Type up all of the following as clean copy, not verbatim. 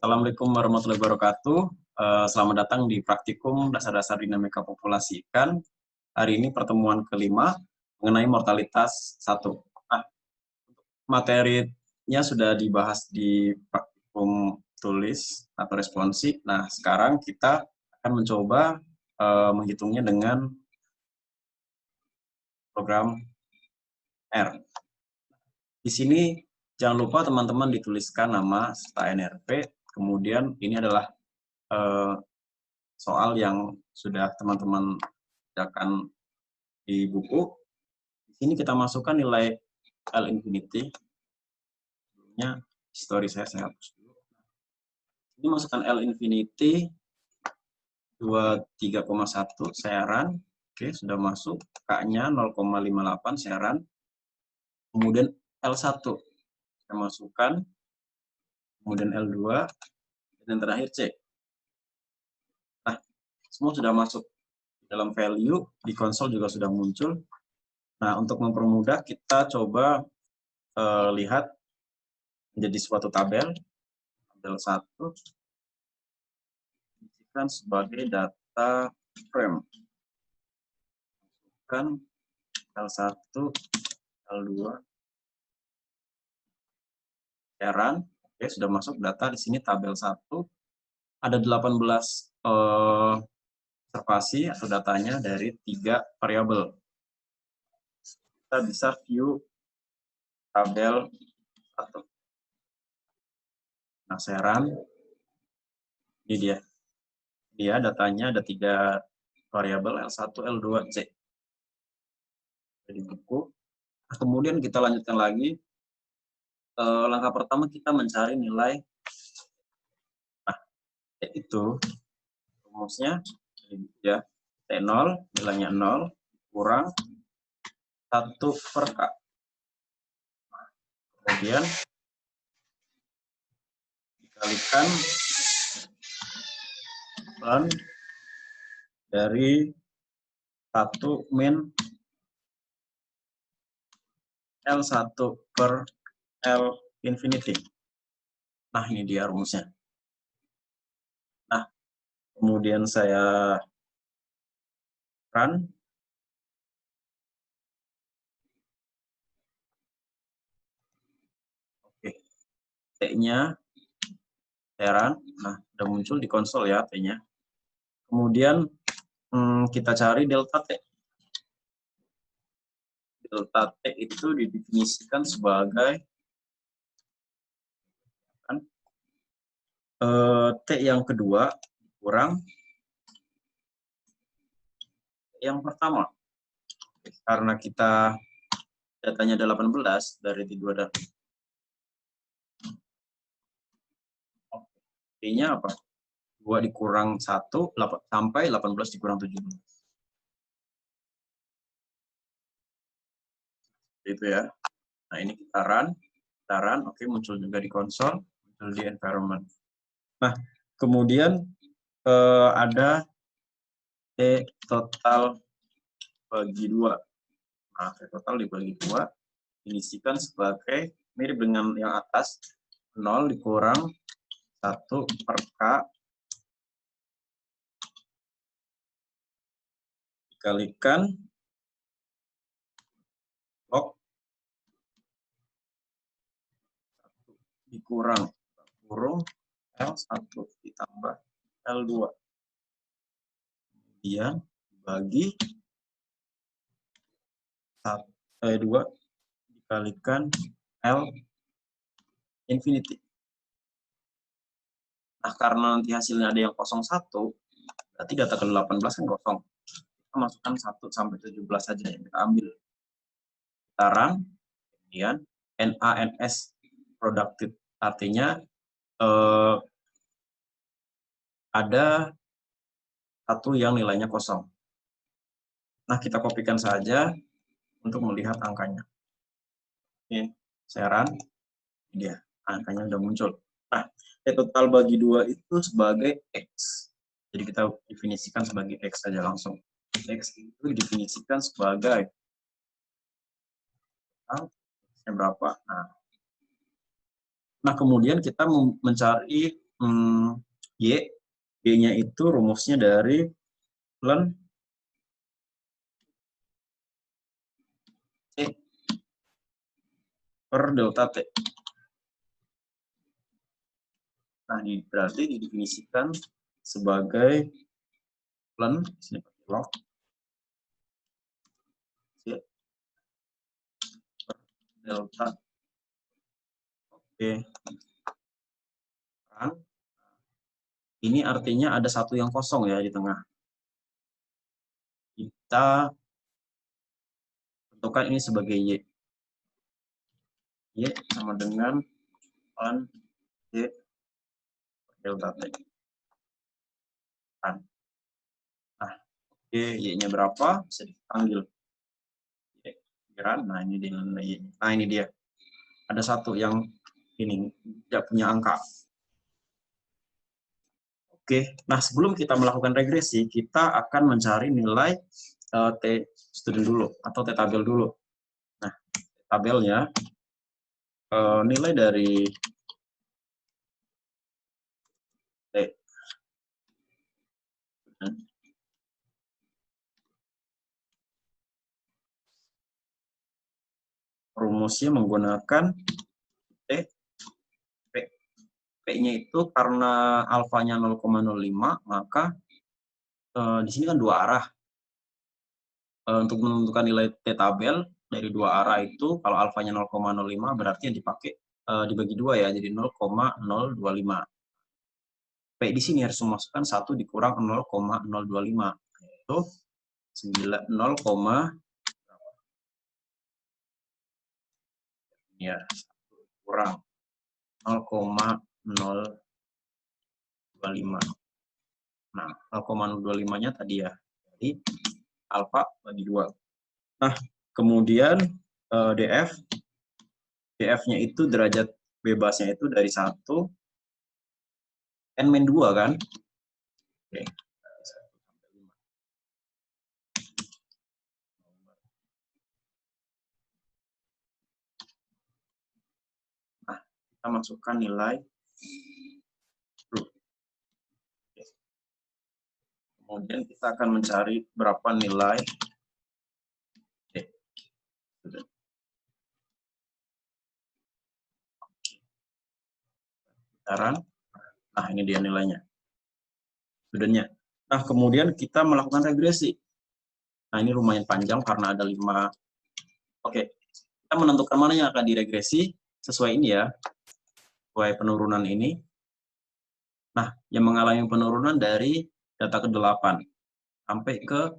Assalamualaikum warahmatullahi wabarakatuh. Selamat datang di praktikum dasar-dasar dinamika populasi ikan. Hari ini pertemuan kelima mengenai mortalitas 1. Nah, materinya sudah dibahas di praktikum tulis atau responsi. Nah, sekarang kita akan mencoba menghitungnya dengan program R. Di sini jangan lupa teman-teman dituliskan nama serta NRP. Kemudian ini adalah soal yang sudah teman-teman kerjakan di buku. Di sini kita masukkan nilai L infinity. Sebelumnya histori saya hapus dulu. Ini masukkan L infinity 23,1 saya run. Oke, sudah masuk. K-nya 0,58 saya run. Kemudian L1 saya masukkan. Kemudian L2 dan terakhir C. Nah, semua sudah masuk dalam value, di konsol juga sudah muncul. Nah, untuk mempermudah kita coba lihat menjadi suatu tabel 1 diisikan sebagai data frame. Masukkan L1, L2, run. Oke, sudah masuk data di sini tabel 1. Ada 18 observasi atau datanya dari 3 variabel. Kita bisa view tabel 1. Nah, saya run. Ini dia. Dia datanya ada 3 variabel L1, L2, C. Di buku. Nah, kemudian kita lanjutkan lagi. Langkah pertama kita mencari nilai. Nah, yaitu rumusnya ya T0 nilainya 0 kurang 1 per K. Kemudian dikalikan N dari 1 min L1 per L infinity. Nah, ini dia rumusnya. Nah, kemudian saya run. Oke, T-nya saya run. Nah, sudah muncul di konsol ya T-nya. Kemudian kita cari delta T. Delta T itu didefinisikan sebagai T yang kedua kurang yang pertama. Karena kita datanya ada 18 dari T2 dan T-nya apa? 2 dikurang 1 sampai 18 dikurang 17. Itu ya. Nah, ini kita run. Oke, muncul juga di konsol, muncul di environment. Nah, kemudian ada T total bagi 2. Nah, T total dibagi 2 diisikan sebagai mirip dengan yang atas, 0 dikurang 1 per K dikalikan log dikurang kurung L1 ditambah L2. Kemudian dibagi 2 dikalikan L infinity. Nah, karena nanti hasilnya ada yang 01, berarti data ke-18 kan kosong. Kita masukkan 1 sampai 17 saja yang kita ambil. Kita run, kemudian NaNS productive, artinya ada 1 yang nilainya kosong. Nah, kita kopikan saja untuk melihat angkanya. Oke, saya run, dia angkanya sudah muncul. Nah, total bagi 2 itu sebagai X. Jadi kita definisikan sebagai X saja langsung. X itu didefinisikan sebagai X-nya berapa. Nah, kemudian kita mencari Y. Y-nya itu rumusnya dari ln T per delta T. Nah, ini berarti didefinisikan sebagai ln, sini pakai log, Y per delta. Oke. Ini artinya ada satu yang kosong ya di tengah. Kita tentukan ini sebagai Y. Y sama dengan ln Y delta T. Nah, Y-nya berapa? Bisa dipanggil. Nah, ini dia. Nah, ini dia. Ada satu yang ini tidak punya angka. Oke, nah sebelum kita melakukan regresi, kita akan mencari nilai T student dulu, atau T tabel dulu. Nah, tabelnya, nilai dari T rumusnya menggunakan T, P. P-nya itu karena alfanya 0,05, maka di sini kan dua arah. Untuk menentukan nilai T tabel dari dua arah itu, kalau alfanya 0,05 berarti yang dipakai dibagi dua ya, jadi 0,025. P di sini harus memasukkan 1 dikurang 0,025, yaitu 0, ya, kurang 0,025. Nah, 0,025-nya tadi ya, jadi alfa bagi 2. Nah, kemudian DF, DF-nya itu derajat bebasnya itu dari 1, N-2 kan? Oke. Nah, kita masukkan nilai. Kemudian kita akan mencari berapa nilai putaran. Nah, ini dia nilainya. Studentnya. Nah, kemudian kita melakukan regresi. Nah, ini lumayan panjang karena ada 5. Oke, kita menentukan mana yang akan diregresi sesuai ini ya, sesuai penurunan ini. Nah, yang mengalami penurunan dari data ke-8 sampai ke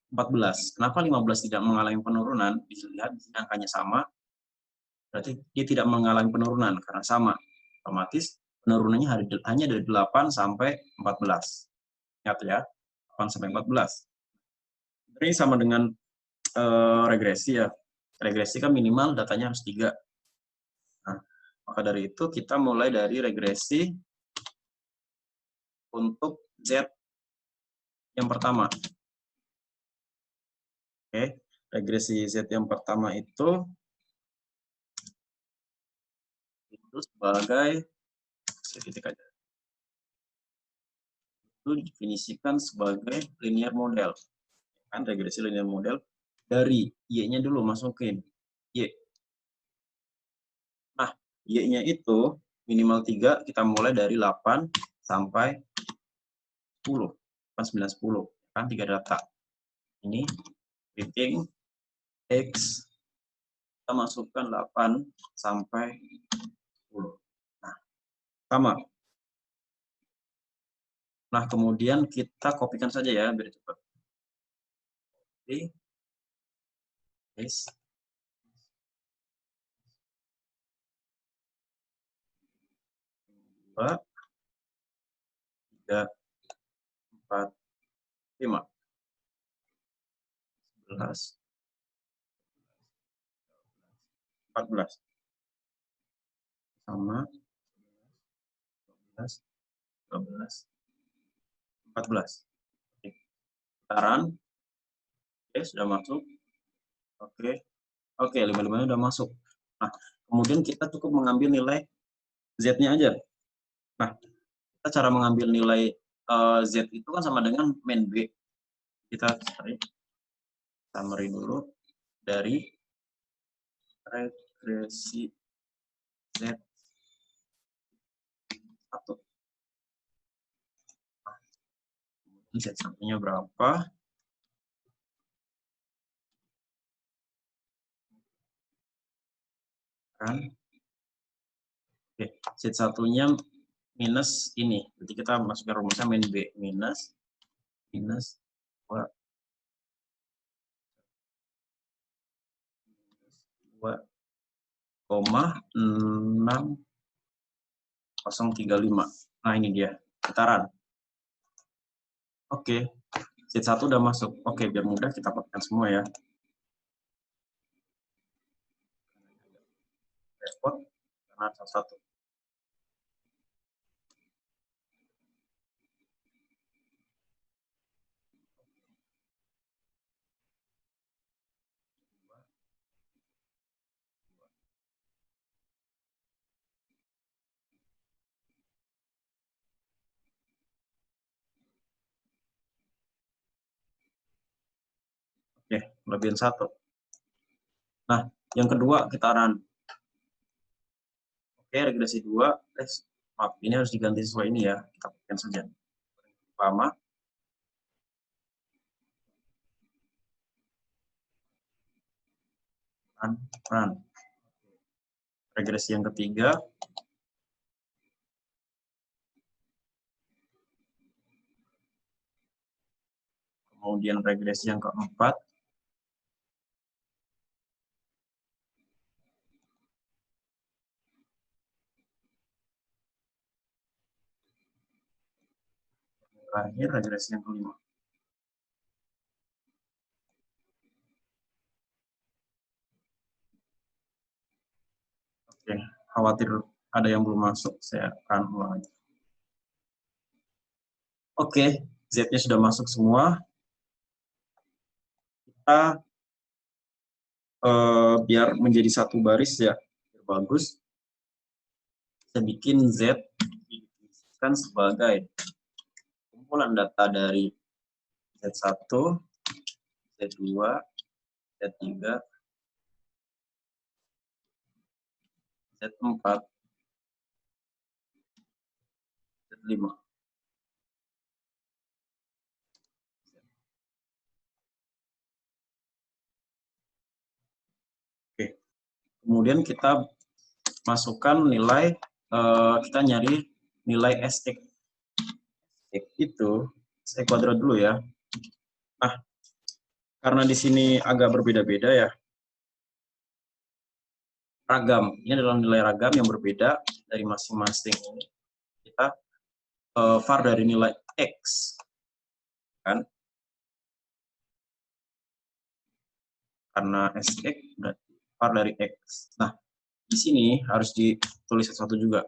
14. Kenapa 15 tidak mengalami penurunan? Bisa lihat di sini angkanya sama. Berarti dia tidak mengalami penurunan karena sama. Otomatis penurunannya hanya dari 8 sampai 14. Ingat ya, 8 sampai 14. Ini sama dengan regresi ya. Regresi kan minimal datanya harus 3. Nah, maka dari itu kita mulai dari regresi untuk Z yang pertama. Oke, regresi Z yang pertama itu sebagai itu definisikan sebagai linear model. Kan regresi linear model dari Y-nya dulu masukin. Y. Nah, Y-nya itu minimal 3, kita mulai dari 8 sampai 10. 9, 10. Kan 3 data. Ini rating X, kita masukkan 8 sampai 10. Nah, sama. Nah, kemudian kita kopikan saja ya, biar cepat. Oke. Yes. 2, 3, 4, 5. 11, 14. Sama 12, 12, 14. Oke. Putaran. Oke, sudah masuk. Oke. Oke, 5-5-nya sudah masuk. Nah, kemudian kita cukup mengambil nilai Z-nya aja. Nah, cara mengambil nilai Z itu kan sama dengan min B. Kita cari summary dulu dari regresi Z1. Z1-nya berapa? Kan? Oke, Z1-nya minus ini. Jadi kita masukkan rumusnya min B minus 2,6035. Nah, ini dia putaran. Oke, Z1 udah masuk. Oke, biar mudah kita pakai semua ya. Repot karena satu. Oke, lebihin 1. Nah, yang kedua kita run. Oke, regresi 2. Maaf, ini harus diganti sesuai ini ya. Kita pakai saja. Pertama. Run. Regresi yang ketiga. Kemudian regresi yang keempat. Terakhir regresi yang kelima. Oke, khawatir ada yang belum masuk, saya akan ulang lagi. Oke, Z-nya sudah masuk semua. Kita biar menjadi satu baris ya, biar bagus. Saya bikin Z kan sebagai kumpulan data dari Z1, Z2, Z3, Z4, Z5. Oke. Kemudian kita masukkan nilai, kita nyari nilai SX. SX itu, SX kuadrat dulu ya. Nah, karena di sini agak berbeda-beda ya. Ragam, ini adalah nilai ragam yang berbeda dari masing-masing ini. Kita var dari nilai X. Kan? Karena SX berarti var dari X. Nah, di sini harus ditulis satu juga.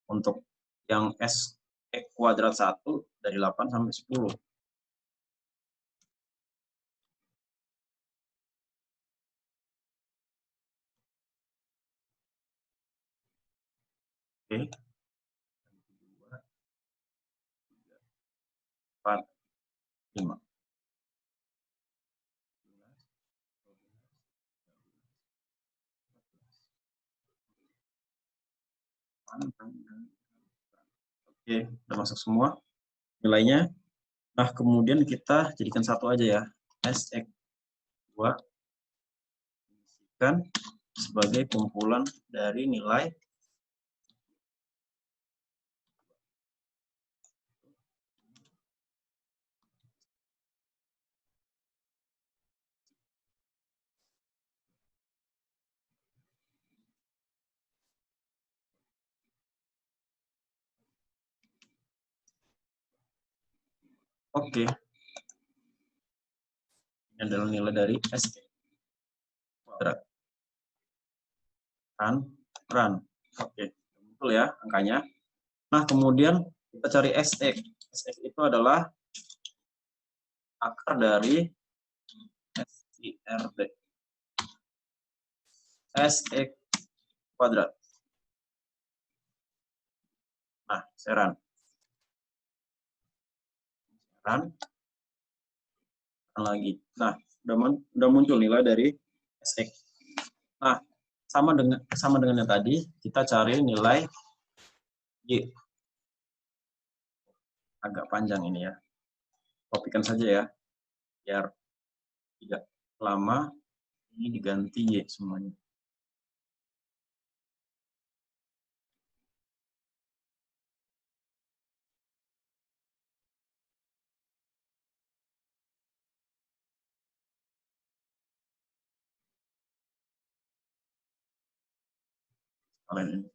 Untuk yang S kuadrat 1 dari 8 sampai 10. Oke. 4, 5. Oke, udah masuk semua nilainya. Nah, kemudian kita jadikan satu aja ya. SX2 kan sebagai kumpulan dari nilai Oke. Ini adalah nilai dari SX kuadrat. Run. Oke, betul ya angkanya. Nah, kemudian kita cari SX. SX itu adalah akar dari SIRD. SX kuadrat. Nah, saya run. Lagi. Nah, udah muncul nilai dari SX. Nah, sama dengan yang tadi, kita cari nilai Y. Agak panjang ini ya. Kopikan saja ya, biar tidak lama. Ini diganti Y semuanya. Kalian ini.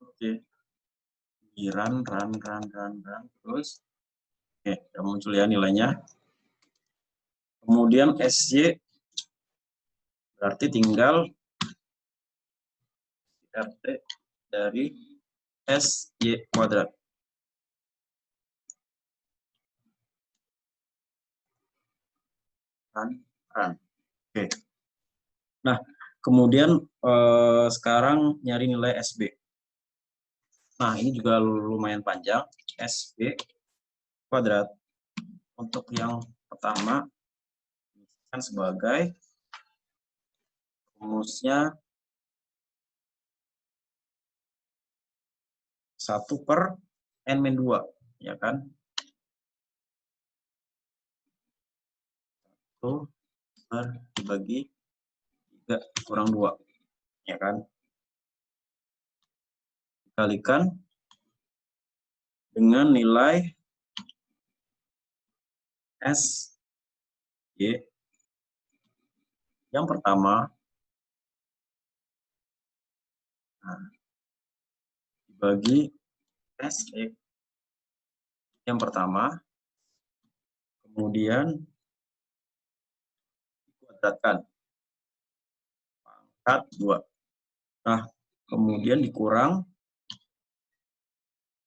Oke. Di run. Terus, oke, udah muncul ya nilainya. Kemudian SY berarti tinggal RT dari SY kuadrat. Run. Oke. Nah, kemudian sekarang nyari nilai SB. Nah, ini juga lumayan panjang. SB kuadrat. Untuk yang pertama, kan sebagai rumusnya 1/n-2, ya kan? 1 dibagi 3 kurang 2, ya kan? Dikalikan dengan nilai SY yang pertama, nah, dibagi SX yang pertama, kemudian dikuadratkan pangkat 2. Nah, kemudian dikurang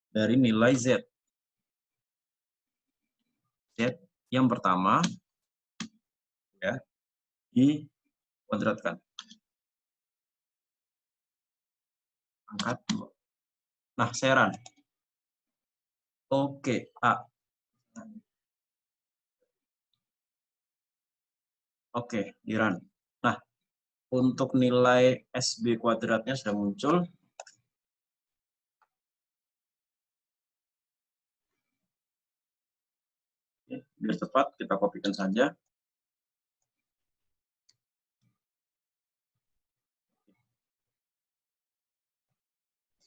dari nilai Z. Z yang pertama, ya, dikuadratkan pangkat 2. Nah, saya run. Oke, A. Oke, di run. Nah, untuk nilai SB kuadratnya sudah muncul. Oke, biar cepat, kita kopikan saja.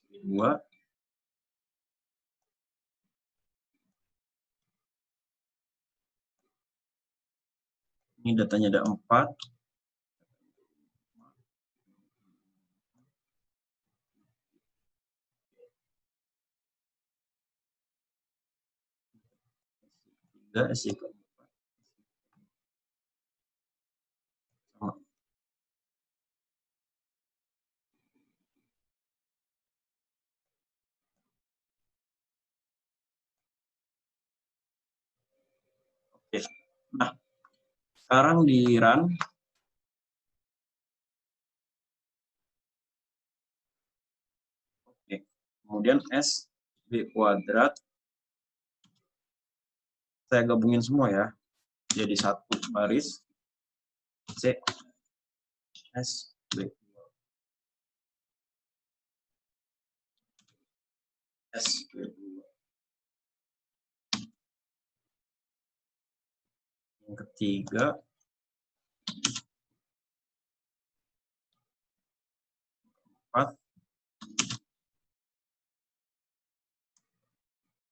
SB 2. Ini datanya ada 4. SY keempat. Sama. Oke. Nah, sekarang di run. Oke. Kemudian SB kuadrat. Saya gabungin semua ya. Jadi satu baris. C. SB. SB2. Yang ketiga, empat.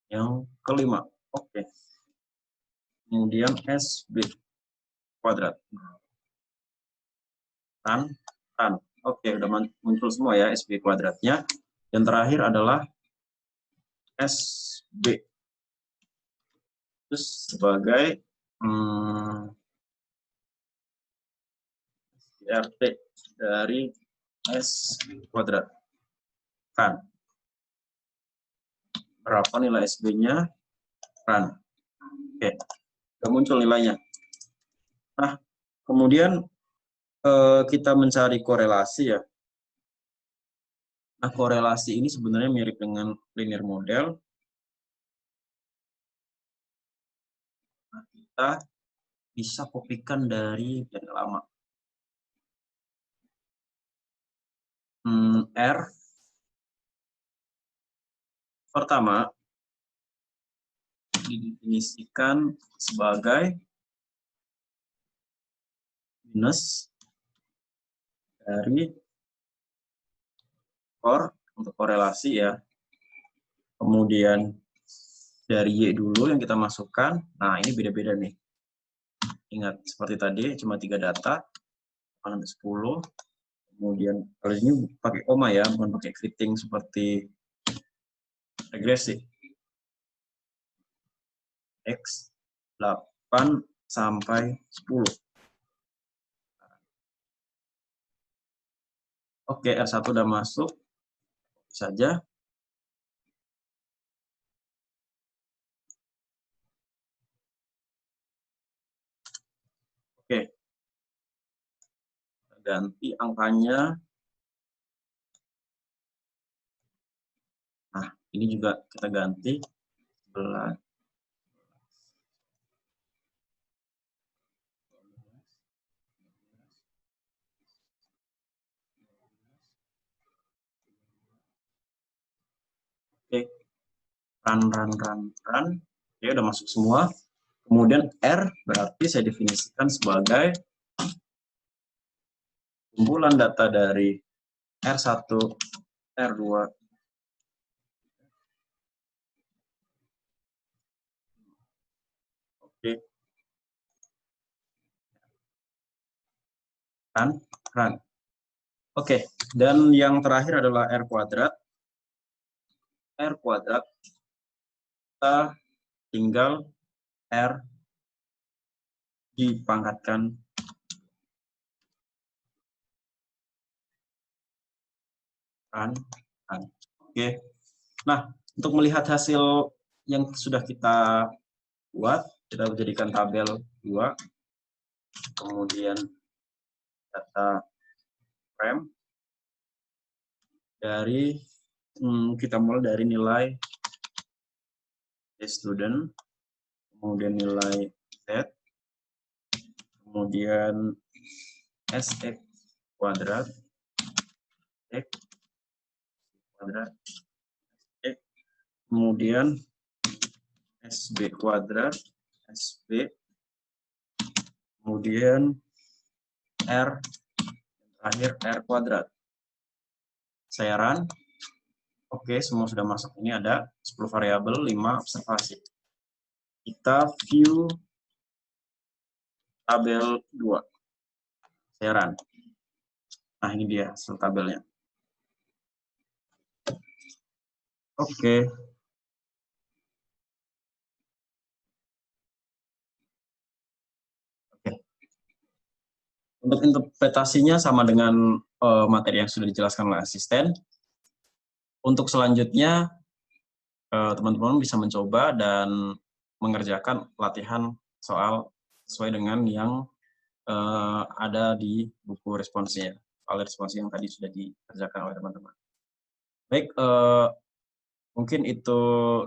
Yang kelima. Oke. Kemudian SB kuadrat. Run. Oke, udah muncul semua ya SB kuadratnya. Yang terakhir adalah SB. Terus sebagai RT dari S kuadrat. Run. Berapa nilai SB-nya? Run. Oke, sudah muncul nilainya. Nah, kemudian kita mencari korelasi ya. Nah, korelasi ini sebenarnya mirip dengan linear model. Nah, kita bisa kopikan dari yang lama. R pertama didefinisikan sebagai minus dari core untuk korelasi ya. Kemudian dari Y dulu yang kita masukkan. Nah, ini beda-beda nih. Ingat, seperti tadi cuma 3 data, 10. Kemudian kalau ini pakai koma ya, bukan pakai fitting seperti regresi. X 8 sampai 10. Oke, R1 udah masuk. Saja. Oke. Ganti angkanya. Nah, ini juga kita ganti. 11. Oke. Run. Oke, udah masuk semua. Kemudian R berarti saya definisikan sebagai kumpulan data dari R1, R2, oke, run. Oke, dan yang terakhir adalah R kuadrat. R kuadrat, kita tinggal R dipangkatkan run. Oke. Nah, untuk melihat hasil yang sudah kita buat, kita jadikan tabel 2. Kemudian data frame dari kita mulai dari nilai student, kemudian nilai Z, kemudian SX kuadrat, X kuadrat, X, kemudian SB kuadrat, SB, kemudian R, terakhir R kuadrat. Saya run. Oke, semua sudah masuk. Ini ada 10 variabel, 5 observasi. Kita view tabel 2. Saya run. Nah, ini dia hasil tabelnya. Oke. Untuk interpretasinya sama dengan materi yang sudah dijelaskan oleh asisten. Untuk selanjutnya, teman-teman bisa mencoba dan mengerjakan latihan soal sesuai dengan yang ada di buku responsnya, soal respons yang tadi sudah dikerjakan oleh teman-teman. Baik, mungkin itu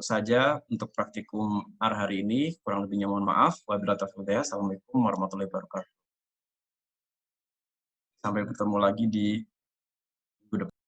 saja untuk praktikum R hari ini. Kurang lebihnya mohon maaf. Wabillahi taufiq wal hidayah. Assalamualaikum warahmatullahi wabarakatuh. Sampai bertemu lagi di